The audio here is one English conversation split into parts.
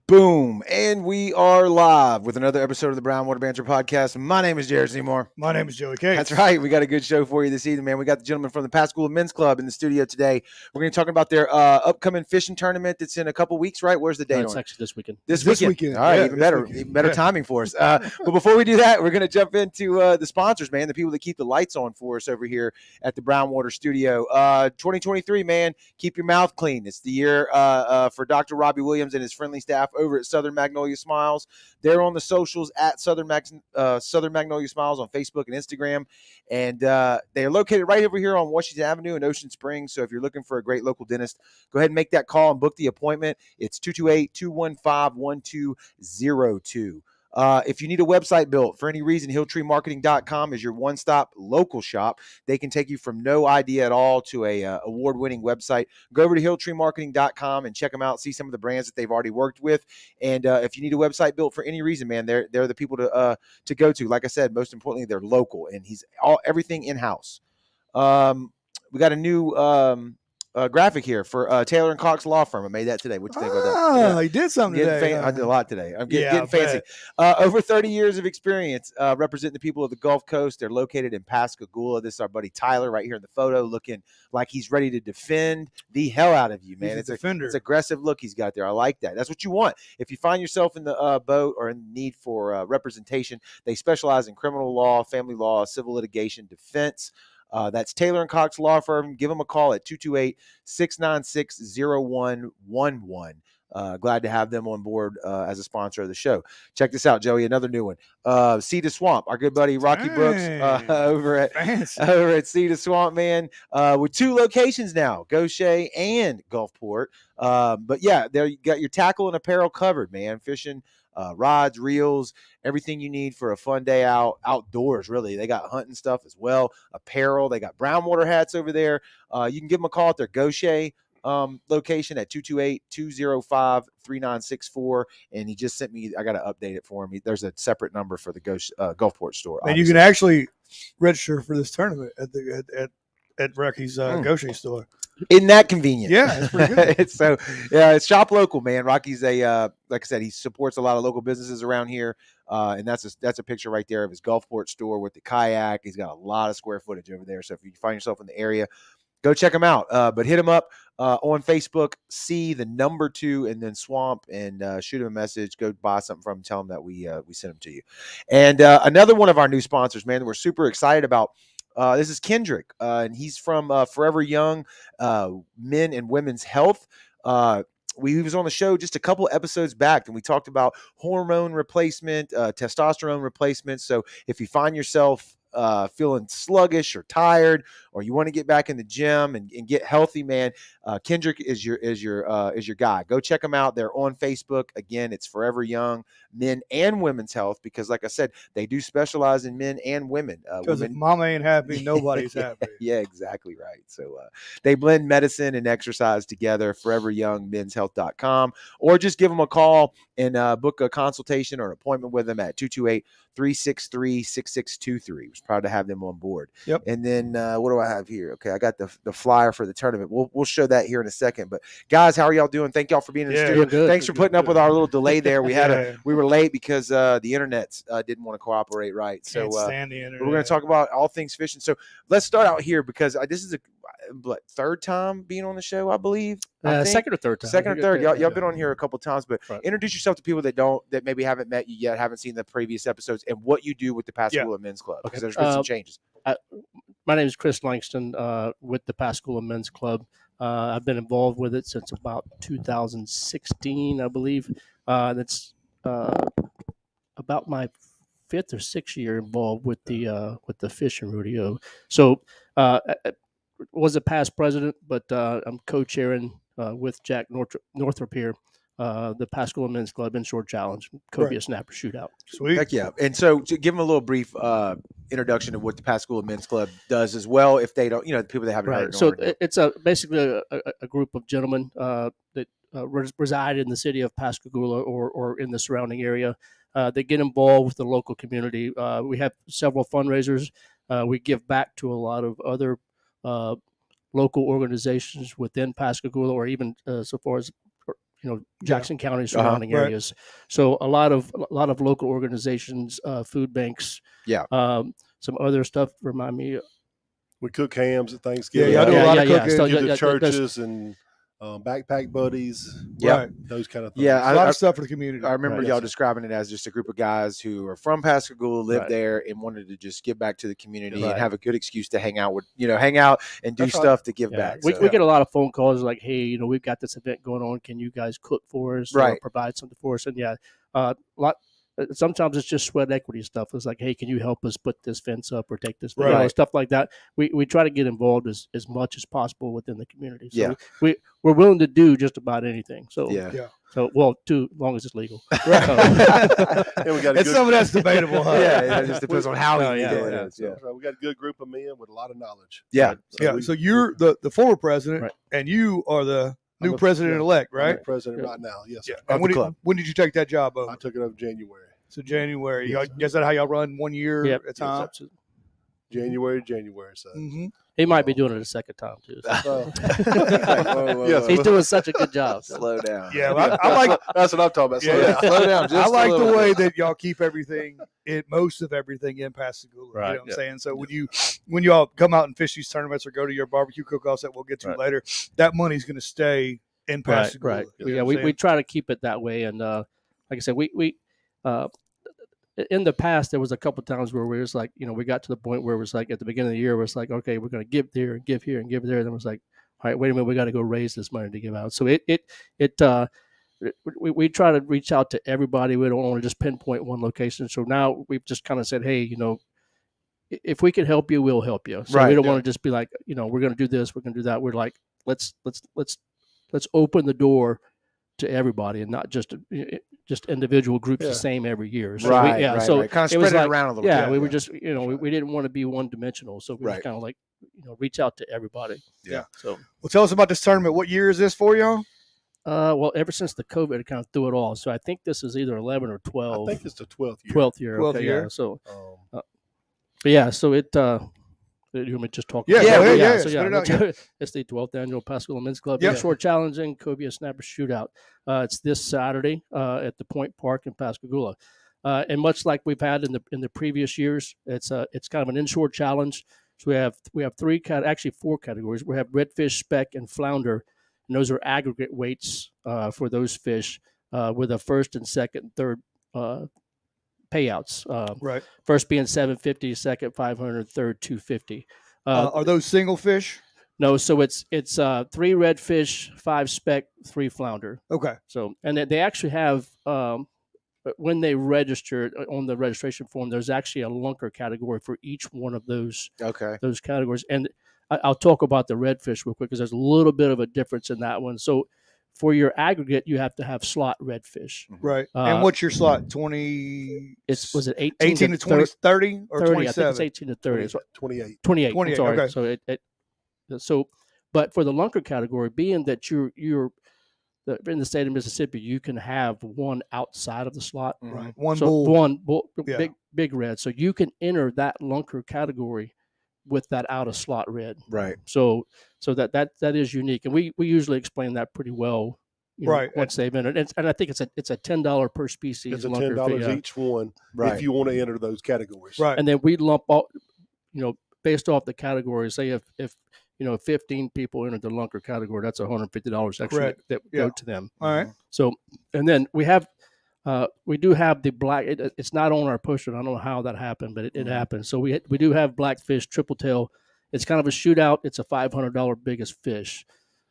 Boom. And we are live with another episode of the Brown Water Banter podcast. My name is Jared Seymour. My name is Joey Cates. That's right. We got a good show for you this evening, man. We got the gentleman from the Pascagoula Men's Club in the studio today. We're going to talk about their upcoming fishing tournament that's in a couple weeks, right? Where's the date on It's it? actually this weekend. This weekend. All right, even better timing for us. But before we do that, we're going to jump into the sponsors, man, the people that keep the lights on for us over here at the Brown Water Studio. 2023, man, keep your mouth clean. It's the year for Dr. Robbie Williams and his friendly staff over at Southern Magnolia Smiles. They're on the socials at Southern Magnolia Smiles on Facebook and Instagram. And they are located right over here on Washington Avenue in Ocean Springs. So if you're looking for a great local dentist, go ahead and make that call and book the appointment. It's 228-215-1202. If you need a website built for any reason, HilltreeMarketing.com is your one-stop local shop. They can take you from no idea at all to a award-winning website. Go over to HilltreeMarketing.com and check them out. See some of the brands that they've already worked with. And if you need a website built for any reason, man, they're the people to go to. Like I said, most importantly, they're local, and everything in-house. We got a new graphic here for Taylor and Cox Law Firm. I made that today. What you think about that? Oh, he did something today. I did a lot today. I'm getting fancy. Over 30 years of experience representing the people of the Gulf Coast. They're located in Pascagoula. This is our buddy Tyler right here in the photo, looking like he's ready to defend the hell out of you, man. It's a defender. It's aggressive look he's got there. I like that. That's what you want. If you find yourself in the boat or in need for representation, they specialize in criminal law, family law, civil litigation, defense. That's Taylor and Cox Law Firm. Give them a call at 228-696-0111. Glad to have them on board as a sponsor of the show. Check this out, Joey. Another new one. Sea to Swamp. Our good buddy Rocky Brooks over at Sea to Swamp, man. With 2 locations now, Gaucher and Gulfport. But yeah, there you got your tackle and apparel covered, man. Fishing. Rods, reels, everything you need for a fun day outdoors, really. They got hunting stuff as well, apparel. They got brown water hats over there. You can give them a call at their Gaucher location at 228-205-3964. And he just sent me, I got to update it for him. There's a separate number for the Gulfport store. And you can actually register for this tournament at Rocky's Gaucher store. Isn't that convenient? Yeah, it's pretty good. It's shop local, man. Rocky's like I said, he supports a lot of local businesses around here. And that's a picture right there of his Gulfport store with the kayak. He's got a lot of square footage over there. So if you find yourself in the area, go check him out. But hit him up on Facebook, see the number 2 and then Swamp, and shoot him a message. Go buy something from him. Tell him that we sent him to you. And another one of our new sponsors, man, that we're super excited about. This is Kendrick, and he's from Forever Young Men and Women's Health. He was on the show just a couple episodes back, and we talked about hormone replacement, testosterone replacement. So if you find yourself feeling sluggish or tired, or you want to get back in the gym and get healthy, man, Kendrick is your guy. Go check them out. They're on Facebook. Again, it's Forever Young Men and Women's Health, because like I said, they do specialize in men and women. Because if mama ain't happy, nobody's happy. Yeah, exactly right. So they blend medicine and exercise together. ForeverYoungMen'sHealth.com, or just give them a call and book a consultation or an appointment with them at 228-363-6623. We're proud to have them on board. Yep. And then what do I have here? Okay, I got the flyer for the tournament. We'll show that here in a second. But guys, how are y'all doing? Thank y'all for being in the studio. Good. Thanks for putting up with our little delay there. We were late because the internet didn't want to cooperate right. So stand the internet. we're going to talk about all things fishing. So let's start out here, because this is a third time being on the show, I believe. Second or third time. Second or third. Y'all been on here a couple times, but introduce yourself to people that maybe haven't met you yet, haven't seen the previous episodes, and what you do with the Pascagoula Men's Club, because there's been some changes. My name is Chris Langston with the Pascagoula Men's Club. I've been involved with it since about 2016, I believe. That's about my 5th or 6th year involved with the fishing rodeo. So was a past president, but I'm co-chairing with Jack Northrop here, the Pascagoula Men's Club Inshore Challenge, Cobia Snapper Shootout. Sweet. Heck yeah. And so to give them a little brief introduction of what the Pascagoula Men's Club does as well, if they don't, the people that haven't heard it. So it's basically a group of gentlemen that reside in the city of Pascagoula or in the surrounding area. They get involved with the local community. We have several fundraisers. We give back to a lot of other local organizations within Pascagoula, or even so far as Jackson County surrounding Right. areas. So a lot of local organizations, food banks, Yeah. some other stuff. Remind me. We cook hams at Thanksgiving. Yeah, I do a lot of cooking. So, Do the there's- churches and backpack buddies. Yep. Right. Those kind of things. Yeah, A lot of stuff for the community. I remember Right. y'all Yes, sir. describing it as just a group of guys who are from Pascagoula, live Right. there, and wanted to just give back to the community Right. and have a good excuse to hang out and do That's right. stuff to give Yeah. back. We So, get a lot of phone calls like, hey, we've got this event going on. Can you guys cook for us? Right. Or provide something for us? And sometimes it's just sweat equity stuff. It's like, hey, can you help us put this fence up or take this, Right. stuff like that. We try to get involved as much as possible within the community. So Yeah. we're willing to do just about anything. So yeah. So too long as it's legal. Right. And we got a And good, some of that's debatable, huh? Yeah, it just depends on how Oh, you yeah, do it. yeah. Yeah. so we got a good group of men with a lot of knowledge. Yeah. Yeah. So you're the former president, Right. and you are the I'm new the- president-elect, I'm right? the president Yeah. right now. Yes, sir. Yeah. Of And the club. when did you take that job over? I took it over January. So January. Yes, Is that how y'all run 1 year Yep. at a time? January. So Mm-hmm. He might be doing it a second time too. So. uh, Yes, He's doing such a good job. So. slow down. Yeah, well, I like that's what I'm talking about. So, Yeah. Slow down. Just I like a the little way bit. that y'all keep everything, most of everything in Pascagoula. Right, You know what I'm yeah. saying? So when y'all come out and fish these tournaments or go to your barbecue cook-offs that we'll get to Right. later, that money's going to stay in Pascagoula. Right. You know Yeah, what I'm we saying? try to keep it that way. And like I said, we in the past there was a couple times where we was like, we got to the point where it was like at the beginning of the year, it was like, okay, we're going to give there and give here and give there, and then it was like, all right, wait a minute, we got to go raise this money to give out. So we try to reach out to everybody. We don't want to just pinpoint one location. So now we've just kind of said, hey, if we can help you, we'll help you. So Right, we don't yeah. want to just be like, we're going to do this, we're going to do that. We're like, let's open the door to everybody and not just individual groups Yeah. the same every year. So Right, right. right, So right. Kind of it was spread it like- around a little yeah, bit. we were just, we didn't want to be one dimensional. So we Right. just kind of like, reach out to everybody. Yeah. So, Well, tell us about this tournament. What year is this for y'all? well, ever since the COVID, it kind of threw it all. So I think this is either 11 or 12. I think it's the 12th year. 12th year. 12th Okay, year. yeah. So, Um, but yeah, so it, you want me to just talk? Yeah, about go it? ahead, yeah, So spit it out, it's the 12th annual Pascagoula Men's Club Yep. Short Challenge and Cobia Snapper Shootout. It's this Saturday at the Point Park in Pascagoula. And much like we've had in the previous years, it's kind of an inshore challenge. So we have four categories. We have redfish, speck, and flounder, and those are aggregate weights for those fish with a first and second and third payouts. Right. First being 750, second 500, third 250. Are those single fish? No, so it's 3 redfish, 5 speck, 3 flounder. Okay. So and they actually have when they register on the registration form, there's actually a lunker category for each one of those Okay. categories. And I'll talk about the redfish real quick because there's a little bit of a difference in that one. So for your aggregate, you have to have slot redfish. Right. Uh, And what's your slot? 20? Was it 18 to 20, 30 or 30? I think 27? it's 18 to 30. 28. 28. 28, I'm sorry. okay. So but for the lunker category, being that you're in the state of Mississippi, you can have one outside of the slot. Right. One So bull. one bull, Yeah. big red. So you can enter that lunker category with that out of slot red. Right. So that is unique, and we usually explain that pretty well. Right. Once they've entered, and I think it's a $10 per species. It's a lunker $10 fee, yeah. each one Right. if you want to enter those categories. Right. And then we lump all, based off the categories. Say if 15 people entered the lunker category, that's $150 extra Correct. that Yeah. go to them. All right. So, and then we do have the black. It's not on our poster. I don't know how that happened, but it happened. So we do have blackfish triple tail. It's kind of a shootout. It's a $500 biggest fish.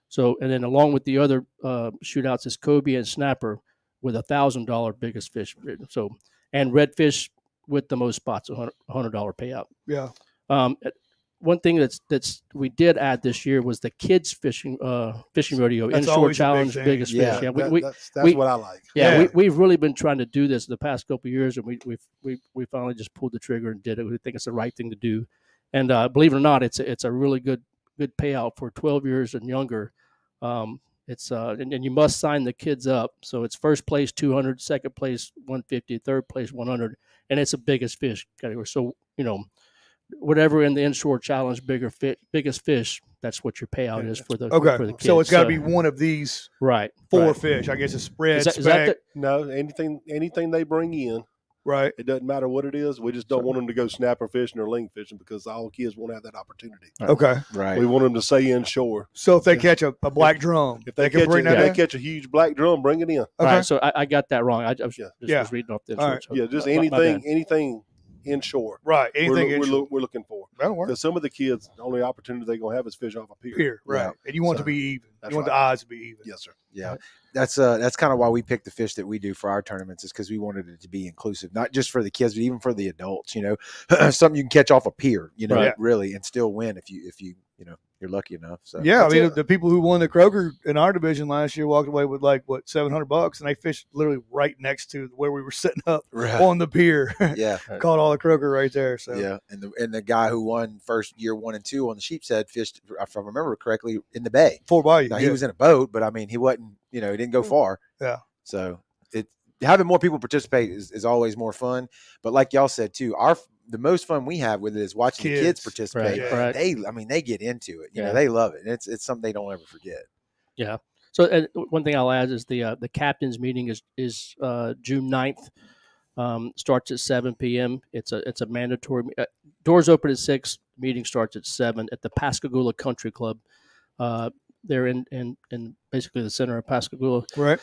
So, and then along with the other shootouts is cobia and snapper with $1,000 biggest fish. So, and redfish with the most spots, $100 payout. Yeah. One thing that's we did add this year was the kids fishing rodeo That's inshore always a big challenge thing. biggest Yeah, fish. Yeah, That's we- what I like. Yeah. we've really been trying to do this the past couple of years, and we finally just pulled the trigger and did it. We think it's the right thing to do, and believe it or not, it's a really good payout for 12 years and younger. It's and you must sign the kids up. So it's first place 200, second place 150, third place 100, and it's the biggest fish category. So whatever in the inshore challenge, biggest fish. That's what your payout is for the Okay. for the kids. So it's got to be one of these right. 4 right. fish. I guess it's spread, Is that speck. No, anything they bring in, Right. it doesn't matter what it is. We just don't want them to go snapper fishing or ling fishing because all kids won't have that opportunity. Okay. Right. We want them to stay inshore. So if they catch a black drum, If they can catch bring if that they in? catch a huge black drum, bring it in. All Okay. right, so I got that wrong. I was, Yeah. was reading off the All right. insurance. Yeah, just My bad. anything inshore. Right. Anything We're looking for. that'll work. Because some of the kids, the only opportunity they're going to have is fish off a pier. Here, right. Yeah. And you want it So, to be even. that's You want the right. odds to be even. Yes, sir. Yeah, that's kind of why we pick the fish that we do for our tournaments, is because we wanted it to be inclusive, not just for the kids, but even for the adults. You know, something you can catch off a pier. You know, Right. really, and still win if you you're lucky enough. So Yeah, I that's mean, it. the people who won the Kroger in our division last year walked away with like $700, and they fished literally right next to where we were sitting up Right. on the pier. Yeah, Caught all the Kroger right there. So yeah, and the guy who won first year 1 and 2 on the Sheep's Head fished, if I remember correctly, in the bay. 4 Bayou. Now yeah. he was in a boat, but I mean, he wasn't. You know, he didn't go far. Yeah. So having more people participate is always more fun. But like y'all said too, the most fun we have with it is watching the kids participate. Right, right. They get into it. You Yeah. know, they love it. And it's something they don't ever forget. Yeah. So one thing I'll add is the captain's meeting is June 9th. Starts at 7 p.m. It's a mandatory. Doors open at 6. Meeting starts at 7 at the Pascagoula Country Club. They're in basically the center of Pascagoula. Right.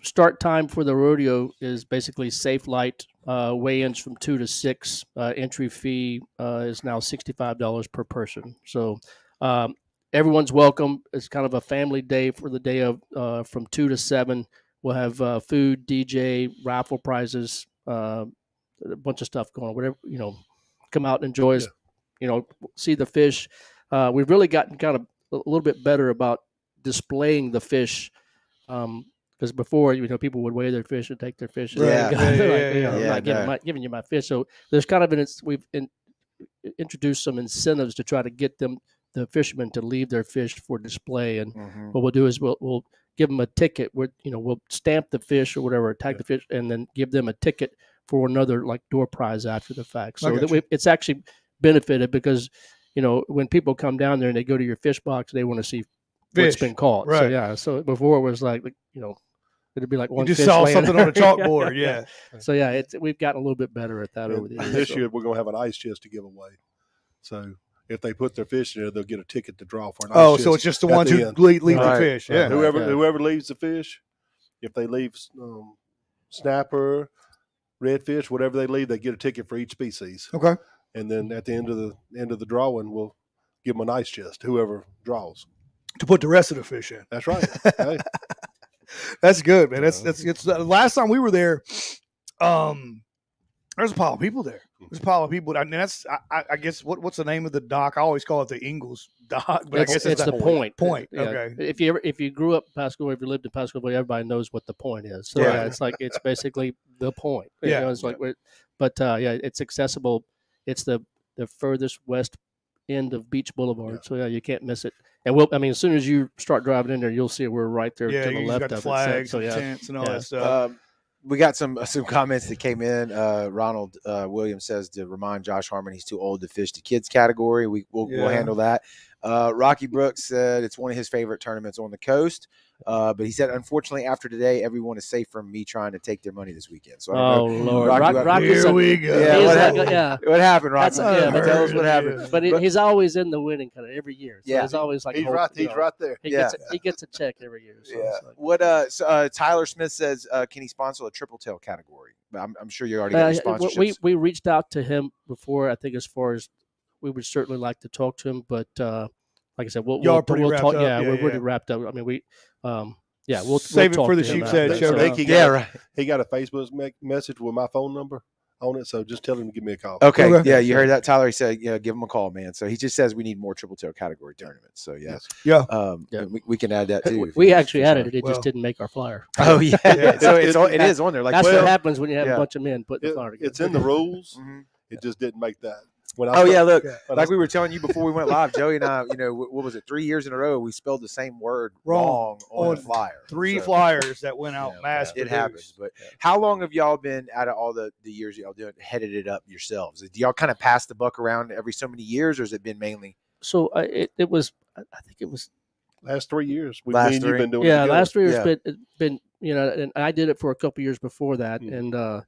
Start time for the rodeo is basically safe light. Weigh-ins from 2 to 6. Entry fee is now $65 per person. So everyone's welcome. It's kind of a family day for the day of from 2 to 7. We'll have food, DJ, raffle prizes, a bunch of stuff going on. Whatever, come out and enjoy us. See the fish. We've really gotten kind of a little bit better about displaying the fish. Because before, people would weigh their fish and take their fish. And Yeah. I'm not giving you my fish. So there's kind of we've introduced some incentives to try to get the fishermen to leave their fish for display. And what we'll do is we'll give them a ticket. We'll stamp the fish or whatever, tag the fish, and then give them a ticket for another like door prize after the fact. So it's actually benefited because when people come down there and they go to your fish box, they want to see what's been caught. Right. So yeah. So before it was like it'd be like one. You just fish saw laying something there. on a chalkboard. Yeah. So yeah, we've gotten a little bit better at that over the years. This year we're going to have an ice chest to give away. So if they put their fish in there, they'll get a ticket to draw for an ice chest. So it's just the at ones who end. leave the Right. fish. Yeah. Whoever leaves the fish, if they leave snapper, redfish, whatever they leave, they get a ticket for each species. Okay. And then at the end of the drawing, we'll give them an ice chest. Whoever draws. To put the rest of the fish in. That's right. Hey. That's good, man. That's last time we were there. There's a pile of people there. There's a pile of people. I mean, I guess what's the name of the dock? I always call it the Ingalls dock, but I guess it's the point. Point. Yeah. Okay. If you grew up in Pascagoula, if you lived in Pascagoula, everybody knows what the point is. So Yeah. it's basically the point. Yeah. It's like, but it's accessible. It's the furthest west end of Beach Boulevard. Yeah. So yeah, you can't miss it. And as soon as you start driving in there, you'll see we're right there Yeah, to the you left got the of flags, it. So and yeah, tents, and all Yeah. that stuff. We got some comments that came in. Ronald Williams says to remind Josh Harmon he's too old to fish the kids category. We'll handle that. Rocky Brooks said it's one of his favorite tournaments on the coast. But he said, unfortunately, after today, everyone is safe from me trying to take their money this weekend. So I don't know. Lord, Here we go. Yeah, what happened, Rocky? Tell us what happened. But he's always in the winning kind of every year. So it's always like He's right. He's right there. He gets a check every year. So Yeah. it's like, What? Tyler Smith says, can he sponsor a triple tail category? I'm sure you already got your sponsorships. we reached out to him before. I think as far as we would certainly like to talk to him, but like I said, we'll talk. Up. Yeah, we're pretty wrapped up. I mean, we'll save it talk for the to him Sheep's after Head that. show. So, I think right. he got a Facebook message with my phone number on it. So just tell him to give me a call. Okay. Okay. Yeah, you heard that, Tyler. He said, give him a call, man. So he just says we need more triple tail category tournaments. So yeah. Yes. Yeah. We can add that too. we actually added it. It Well- just didn't make our flyer. Oh yeah. Yeah. So it is on there. Like That's well, what happens when you have yeah. a bunch of men putting the flyer together. It's in the rules. Mhm. It just didn't make that. When I Oh yeah, look, Yeah. like we were telling you before we went live, Joey and I, what was it, 3 years in a row, we spelled the same word wrong on on the flyer. 3 So, flyers that went out mass it happens. produced. But how long have y'all been out of all the years y'all doing headed it up yourselves? Do y'all kind of pass the buck around every so many years, or has it been mainly So it was, I think it was, last 3 years. Last Me and you've three? been doing it yeah, together. last 3 years Yeah. been and I did it for a couple years before that, Mhm.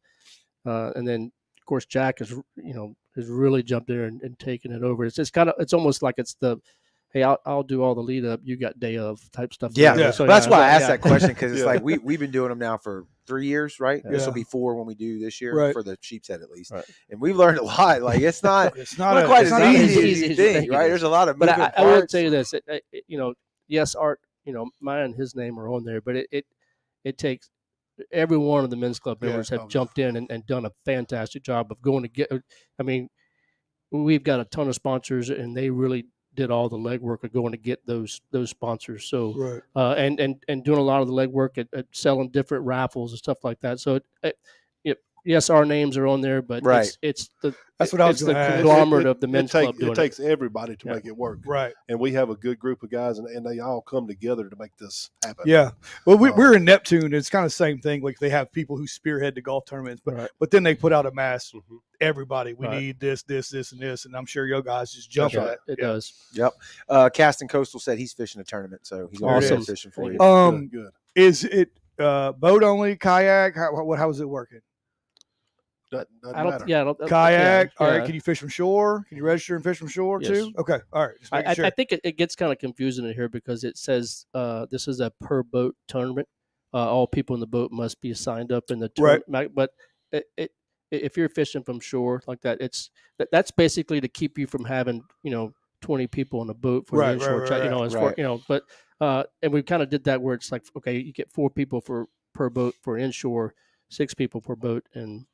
and then of course Jack has has really jumped there and taken it over. It's kind of, it's almost like it's the, hey, I'll do all the lead up, you got day of type stuff. Yeah, Yeah. So, well, that's why I asked yeah. that question, because it's Yeah. like we've been doing them now for 3 years, right? This Yeah. will be 4 when we do this year Right. for the sheep's head at least, Right. and we've learned a lot. Like it's not It's not, not, quite it's as not easy, easy. as you think, right? There's a lot of But moving I will parts. tell you this, yes, Art, mine and his name are on there, but it takes every one of the men's club Yeah. members have Oh, yeah. jumped in and done a fantastic job of going to get. I mean, we've got a ton of sponsors, and they really did all the legwork of going to get those sponsors. So, Right. and doing a lot of the legwork at selling different raffles and stuff like that. So, yes, our names are on there, but Right. it's the That's what I was it's the gonna ask. conglomerate of the men's club doing It takes everybody to Yeah. make it work. Right. And we have a good group of guys, and they all come together to make this happen. Yeah. Well, we're in Neptune. It's kind of the same thing. Like they have people who spearhead the golf tournaments, Right. but then they put out a mass. Mhm. Everybody, we Right. need this, and this, and I'm sure your guys just jump Yeah, on it. it Yeah. does. Yep. Casting Coastal said he's fishing a tournament, so he's going to Awesome. be fishing for you. Um, Good. Is it boat only, kayak? How is it working? Doesn't I don't. matter. Yeah, I don't, Kayak. yeah, All yeah. right. Can you fish from shore? Can you register and fish from shore Yes. too? Okay. All right. Just making sure. I think it gets kind of confusing in here because it says this is a per boat tournament. All people in the boat must be signed up in the Right. tournament. But if you're fishing from shore like that, that's basically to keep you from having 20 people in a boat for Right, the inshore right, chat. right, As right. far but and we kind of did that where it's like, okay, you get 4 people per boat for inshore, 6 people per boat and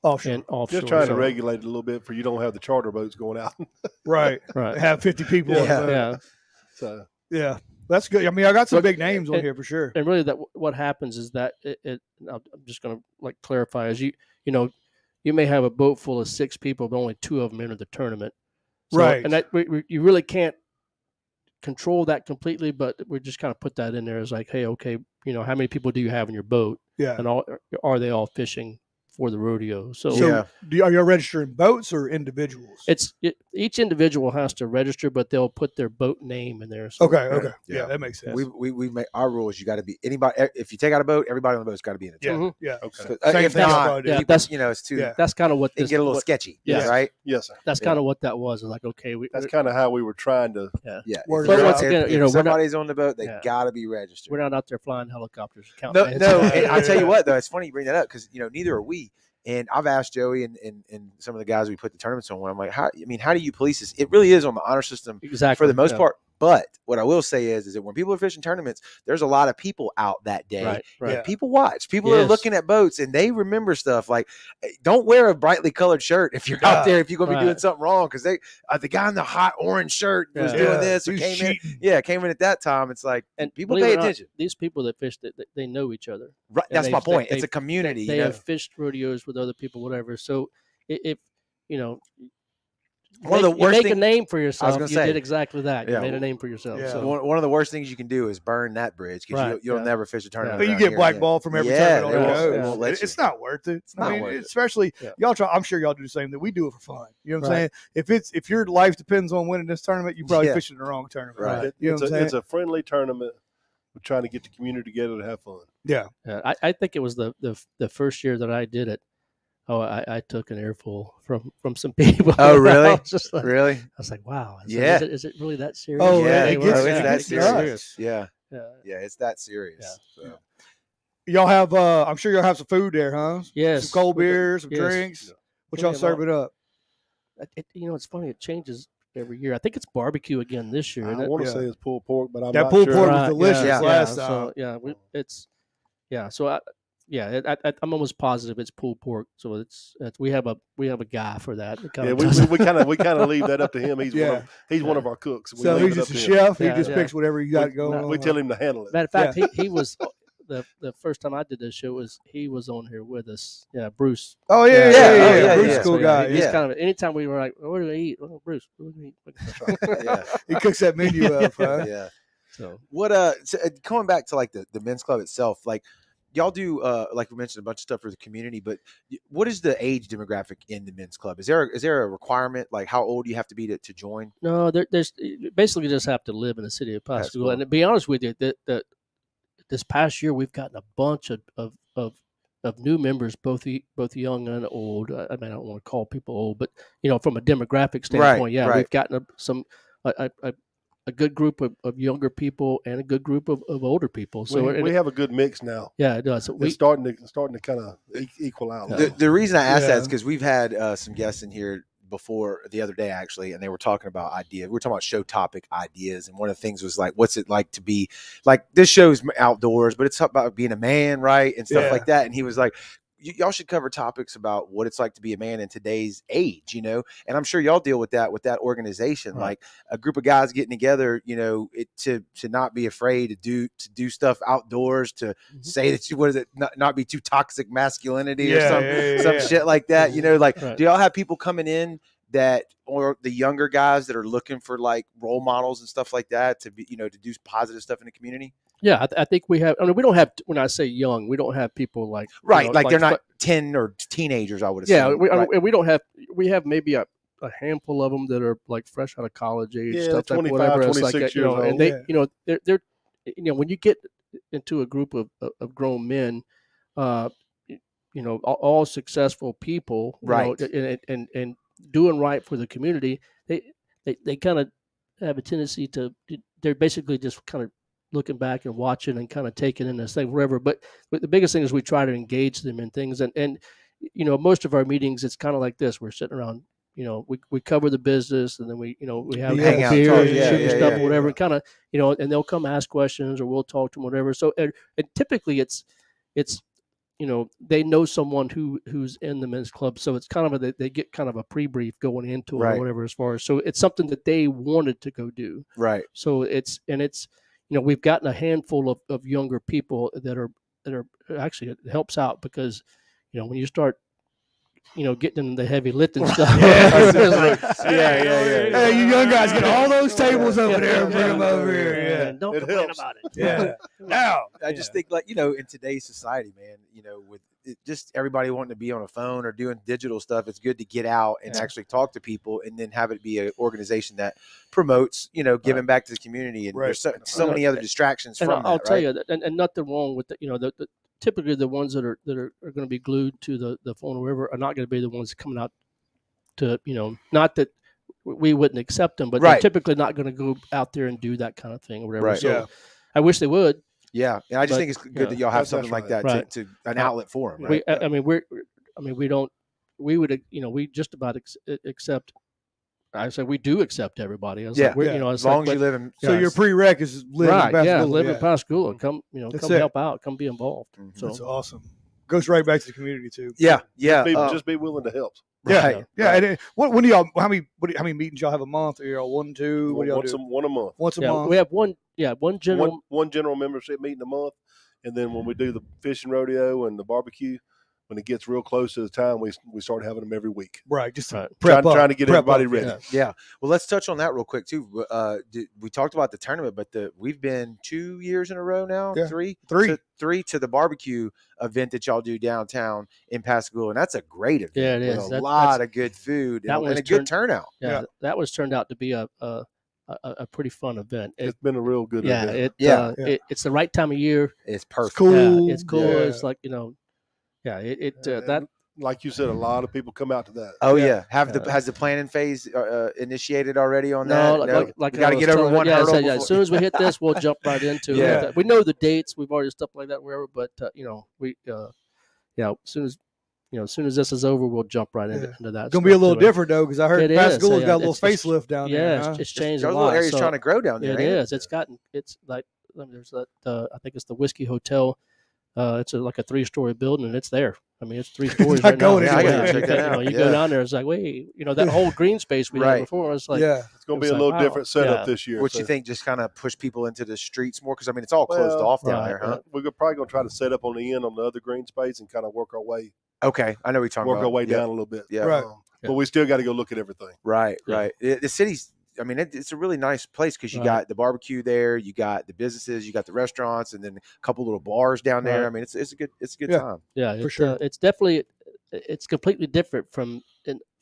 Offshore. offshore. Just trying So- to regulate it a little bit for you don't have the charter boats going out. Right. Right. Have 50 people. on the Yeah. boat. Yeah. So Yeah. That's good. I mean, I got some But- big names on and- here for sure. And really, that what happens is that I'm just going to like clarify is you may have a boat full of 6 people, but only 2 of them enter the tournament. So, Right. And that you really can't control that completely, but we just kind of put that in there as like, hey, okay, how many people do you have in your boat, Yeah. and are they all fishing for the rodeo? So, Yeah. Are you registering boats or individuals? each individual has to register, but they'll put their boat name in there. So, Okay. Okay. Yeah. Yeah, that makes sense. We make our rules. You got to be anybody. If you take out a boat, everybody on the boat's got to be in the Yeah. tournament. Yeah. okay. So, Same if thing I not, probably do. Yeah, people, that's- it's too. Yeah. that's kind of what It can this get a little what- sketchy, Yeah. right? Yes, sir. That's kind of what that was. Like, okay, That's kind of how we were trying to. Yeah. Word If, it once out. again, if we're not- somebody's on the boat, they Yeah. got to be registered. we're not out there flying helicopters. Counting No, heads. no. Yeah, And yeah, I'll tell you yeah. what, though, it's funny you bring that up because neither are we. And I've asked Joey and some of the guys we put the tournaments on. I'm like, how do you police this? It really is on the honor system Exactly for the most yeah. part. But what I will say is that when people are fishing tournaments, there's a lot of people out that day. Right, right. Yeah. People watch. People are Yes. looking at boats and they remember stuff like, hey, don't wear a brightly colored shirt if you're Yeah. out there if you're going to be doing Right. something wrong because the guy in the hot orange shirt was Yeah. doing this or He's came in. cheating. Yeah, came in at that time. It's like And people believe pay it or not, attention. these people that fish, they know each other. Right, and that's they- my point. they- It's a community. They you know? have fished rodeos with other people, whatever. So if One of the you worst make a things. name for yourself, gonna you say. did exactly that. You Yeah. made a name for yourself. Yeah. So One of the worst things you can do is burn that bridge because Right, you'll yeah. never fish a tournament. But you around get here blackballed from every Yeah, tournament they on won't- the they coast. won't let It's you. not worth it. not I mean, worth it. especially Yeah. y'all try. I'm sure y'all do the same thing. We do it for fun. You know what I'm Right. saying? If your life depends on winning this tournament, you probably Yeah. fishing the wrong tournament. Right. You know what I'm saying? It's a friendly tournament. We're trying to get the community together to have fun. Yeah. yeah, I think it was the first year that I did it. Oh, I took an earful from some people. Oh, really? I was just like, Really? I was like, wow. Yeah. Is it really that serious? Oh, yeah, it gets- it's it that gets serious. nuts. Yeah, Yeah. yeah, it's that serious. Yeah. So. Y'all have. I'm sure y'all have some food there, huh? Yes. Some cold We do. beers, some Yes. drinks. Yeah. What We y'all have serving up? It's funny. It changes every year. I think it's barbecue again this year. I isn't it? want to Yeah. say it's pulled pork, but I'm That not pulled sure. pork was Right, delicious yeah. last yeah, time. So I'm almost positive it's pulled pork. So it's we have a guy for that. It Yeah, kinda does- we kind of leave that up to him. He's Yeah. one of our cooks. We So leave he's it just up a to him. chef. He Yeah, just yeah. picks whatever you got going on. We tell him to handle it. Matter of fact, he was the first time I did this show he was on here with us. Yeah, Bruce. Oh Yeah, Bruce is yeah. a cool guy. He's Yeah. kind of anytime we were like, what do we eat? Oh, Bruce, what do we eat? Yeah. He cooks that menu up, huh? Yeah. So What so, going back to like the men's club itself, like y'all do like we mentioned a bunch of stuff for the community, but what is the age demographic in the men's club? Is there a requirement, like how old you have to be to join? no, there's you basically just have to live in the city of Pascagoula. cool. And to be honest with you, that this past year we've gotten a bunch of new members, both young and old. I mean, I don't want to call people old, but from a demographic standpoint, right. we've gotten a good group of younger people and a good group of older people. So we have a good mix now. yeah, it does. It's starting to kind of equal out. The reason I asked that is Yeah. because we've had some guests in here before the other day actually, and they were talking about ideas. We were talking about show topic ideas, and one of the things was like, what's it like to be like this show's outdoors, but it's about being a man, right, and stuff Yeah. like that. And he was like, y'all should cover topics about what it's like to be a man in today's age, and I'm sure y'all deal with that organization, Right. like a group of guys getting together, to not be afraid to do stuff outdoors, to say that what is it, not be too toxic masculinity or some shit like that, like Right. do y'all have people coming in that, or the younger guys that are looking for like role models and stuff like that to be, to do positive stuff in the community? Yeah, I think we have. I mean, we don't have. When I say young, we don't have people like Right, like they're not 10 or teenagers, I would assume. Yeah, right? we don't have. We have maybe a handful of them that are like fresh out of college age, Yeah, stuff like 25, whatever. It's like 26 that, and years they, old. they're when you get into a group of grown men, all successful people, Right. and doing right for the community, they kind of have a tendency to. They're basically just kind of looking back and watching and kind of taking in this thing wherever. But the biggest thing is we try to engage them in things, and most of our meetings it's kind of like this. We're sitting around, we cover the business, and then we have Hang a out, beer talk, and yeah, shooting yeah, stuff yeah, or whatever, yeah. and kind of and they'll come ask questions or we'll talk to them, whatever. So and typically it's they know someone who's in the men's club, so it's kind of they get kind of a pre-brief going into it Right. or whatever, as far as, so it's something that they wanted to go do. Right. So it's we've gotten a handful of younger people that are actually, it helps out because when you start getting into the heavy lifting stuff. Hey, you young guys, get all those tables over there and bring them over here. Yeah, don't It complain helps. about it. Yeah. Now, I just think, like, in today's society, man, with just everybody wanting to be on a phone or doing digital stuff, it's good to get out and actually talk to people, and then have it be an organization that promotes, giving back to the community. And Right. there's so many other distractions And from I'll that, tell right? you that, and nothing wrong with the typically the ones that are going to be glued to the phone or whatever are not going to be the ones coming out to not that we wouldn't accept them, but Right. they're typically not going to go out there and do that kind of thing or whatever. Right. So Yeah. I wish they would. Yeah, and I just But, think it's good yeah, that y'all have that's something like that right. to an outlet for them, right? We would we just about accept. I said we do accept everybody. I was Yeah. like, we're, As long as you live in, so your prereq is live in right, Pascagoula. live in Pascagoula. Come, That's come it. help out. Come be involved. Mhm. So That's awesome. Goes right back to the community too. yeah. Just be willing to help. Right. Yeah. And when do y'all? How many meetings y'all have a month? Are y'all 1, 2? What do y'all do? One a month. Once a yeah, month. we have one general. One general membership meeting a month, and then when we do the fishing rodeo and the barbecue, when it gets real close to the time, we start having them every week. Right. Just Right. Trying to get prep everybody up, ready. Yeah. Yeah. Well, let's touch on that real quick too. We talked about the tournament, but we've been 2 years in a row now, Yeah. three to the barbecue event that y'all do downtown in Pascagoula, and that's a great event. Yeah, it with is. a That's lot of good food that and one's a good turnout. Yeah, that was turned out to be a pretty fun event. It's been a real good event. It's the right time of year. It's perfect. Cool. Yeah, it's cool. Yeah. It's like that. Like you said, a lot of people come out to that. Oh Yeah. yeah. Has the planning phase initiated already on No, that? like we I got to was get over telling- one yeah, hurdle. so, yeah, before- as soon as we hit this, we'll jump right into Yeah. it. We know the dates. We've already stuff like that wherever, but we as soon as this is over, we'll jump right into that. It's gonna be a stuff little too. different though, because I heard It is. Pascagoula's Yeah, got a little it's- facelift down Yeah, there. Huh? it's changed a There's lot. little areas so trying to grow down there. it ain't is. It's like there's that. I think it's the Whiskey Hotel. It's like a 3-story building, and it's there. I mean, it's 3 stories Not right now. going Yeah, I anywhere. gotta check that out. You Yeah. go down there, it's like, wait, that whole green space we had Right. before, it's like, yeah. It's going It to be was a like, little wow. different setup Yeah. this year. What you so- think? Just kind of push people into the streets more because I mean it's all closed Well, off down right, there, huh? right. We're probably going to try to set up on the end on the other green space and kind of work our way Okay, I know what you're talking about. our way Yep. down a little bit. Yeah. Right. But we still got to go look at everything. Right, Yeah. right. The city's. I mean, it's a really nice place because you Right. got the barbecue there, you got the businesses, you got the restaurants, and then a couple little bars down there. Right. I mean, it's a good Yeah. time. Yeah, For sure. It's definitely it's completely different from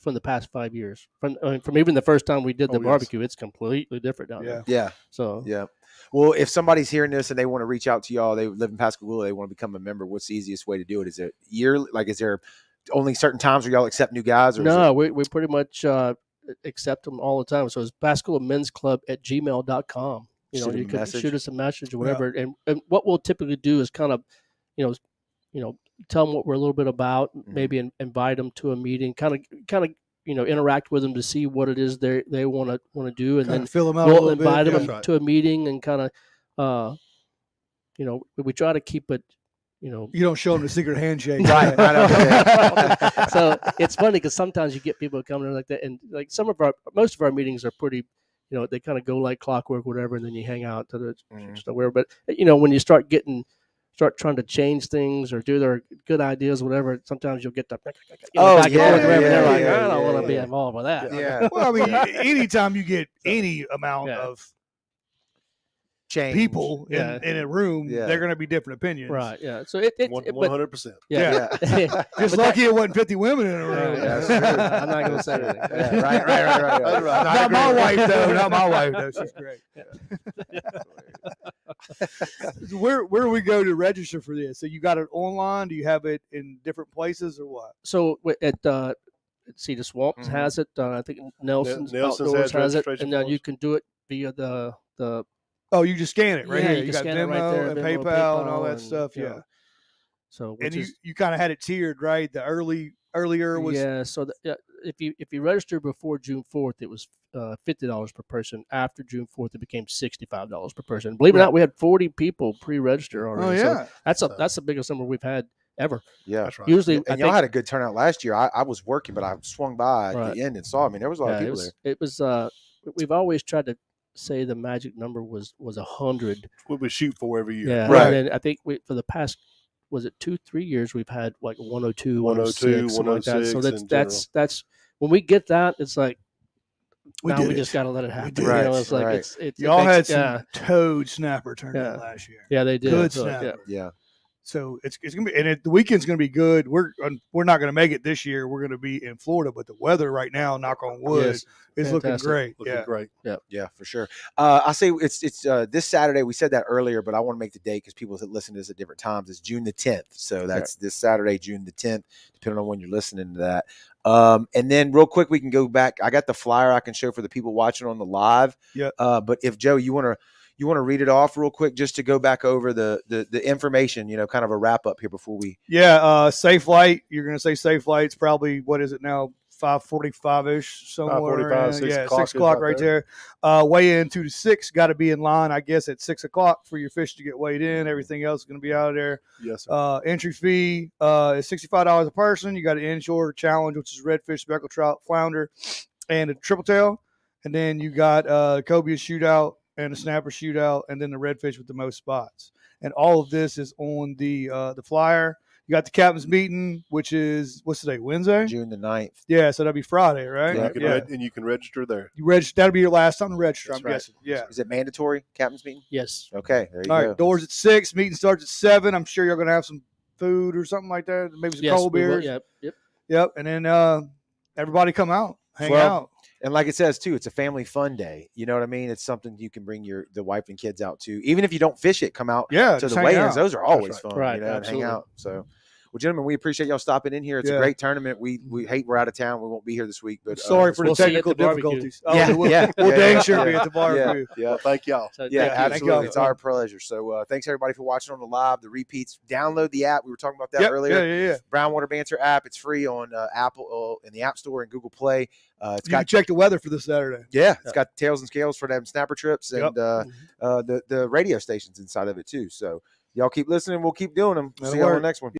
the past 5 years. From even the first time we did the Oh, yes. barbecue, it's completely different down Yeah. there. Yeah, So yeah. Well, if somebody's hearing this and they want to reach out to y'all, they live in Pascagoula, they want to become a member. What's the easiest way to do it? Is it yearly? Like, is there only certain times where y'all accept new guys? Or no, we pretty much accept them all the time. So it's Pascagoula Men's Club at gmail.com. You know, Shoot 'em you a can message. shoot us a message or whatever. And what we'll typically do is kind of, you know, tell them what we're a little bit about, maybe invite them to a meeting, kind of, interact with them to see what it is they want to do, and Kinda then fill them out a we'll little bit. invite Yeah. them That's right. to a meeting and kind of, we try to keep it, You don't show them the secret handshake. Right, I know. So it's funny because sometimes you get people coming in like that, and like most of our meetings are pretty, they kind of go like clockwork, whatever, and then you hang out to the stuff where. But when you start trying to change things or do their good ideas, whatever, sometimes you'll get the back and forth, and they're like, I don't want to be involved with that. Yeah. Well, I mean, anytime you get any amount Yeah. of Change. people Yeah. in a room, Yeah. they're going to be different opinions. Right. Yeah. So it 100%. yeah. Just lucky it wasn't 50 women in a room. Right, That's yeah. true. I'm not going to say anything. Yeah, right. Not my wife, though. Not my wife, though. She's great. Where do we go to register for this? So you got it online? Do you have it in different places or what? So at See the Swamp has it. I think Nelson's Nelson's Outdoors has has it, registration and then forms. you can do it via the Oh, you just scan it right Yeah, here. you You can got scan it right Venmo there, and Venmo, PayPal and all that and, stuff. you Yeah. know. So And which is you kind of had it tiered, right? The earlier was yeah. So if you register before June 4th, it was $50 per person. After June 4th, it became $65 per person. Believe it or not, we had 40 people pre-register already. Oh yeah. So that's the biggest number we've had ever. Yeah. That's right. Usually, And I y'all think, had a good turnout last year. I was working, but I swung by at Right. the end and saw. I mean, there was a lot of it people there. was. We've always tried to say the magic number was 100. What we shoot for every year. Yeah, Right. And then I think for the past, was it 2-3 years, we've had like 102, 102, 106, something like that. So 106 in that's when we get that, it's like We now did we it. just got to let it happen. did You it. know, it's like Right. it's Y'all it makes- had some yeah, toad snapper turned Yeah. in last year. yeah, they did. Good So, snapper. yeah. Yeah. So it's gonna be, and the weekend's gonna be good. We're not gonna make it this year. We're gonna be in Florida, but the weather right now, knock on wood, Yes. is looking Fantastic. great. Looking Yeah. great. Yeah, for sure. I say it's this Saturday. We said that earlier, but I want to make the date because people that listen to this at different times. It's June the 10th, so that's this Saturday, June the 10th, depending on when you're listening to that. And then real quick, we can go back. I got the flyer I can show for the people watching on the live. Yep. But if Joe, you want to read it off real quick just to go back over the information, kind of a wrap up here before we. Yeah. Safe flight. You're gonna say safe flight. It's probably, what is it now? 5:45-ish somewhere. 5:45, 6 yeah, o'clock 6 is o'clock right right there. Weigh in 2 to 6. Got to be in line, I guess, at 6 o'clock for your fish to get weighed in. Everything else is going to be out of there. Yes, sir. Entry fee is $65 a person. You got an inshore challenge, which is redfish, speckled trout, flounder, and a triple tail. And then you got cobia shootout and a snapper shootout, and then the redfish with the most spots. And all of this is on the flyer. You got the captain's meeting, which is, what's today, Wednesday? June the 9th. Yeah, so that'll be Friday, right? Yeah. And you can register there. You register. That'll be your last time to register, That's I'm right. guessing. Yeah. Is it mandatory captain's meeting? Yes. Okay, there you All go. right. Doors at 6. Meeting starts at 7. I'm sure you're going to have some food or something like that. Maybe some Yes. cold we will. beers. Yep. Yep. And then everybody come out, hang Well, out. And like it says too, it's a family fun day. You know what I mean? It's something you can bring the wife and kids out to. Even if you don't fish it, come out Yeah. to just the hang weigh-ins. out. Those are always That's fun, right. and hang Absolutely. out. So, well, gentlemen, we appreciate y'all stopping in here. It's a Yeah. great tournament. We hate we're out of town. We won't be here this week, but Sorry for we'll the see you at technical the barbecue. difficulties. Oh, Yeah, we'll, yeah, we'll yeah, dang yeah, sure yeah. be at the barbecue. Yeah. Well, thank y'all. So, Yeah, Thank you. absolutely. Thank It's y'all. our pleasure. So thanks everybody for watching on the live, the repeats. Download the app. We were talking about that Yep. earlier. Yeah. Brownwater Banter app. It's free on Apple in the App Store and Google Play. It's You can got check the weather for this Saturday. it's got tails and scales for them snapper trips and Yep. the radio stations inside of it too. So y'all keep listening. We'll keep doing them. That'll See you on the work. next one.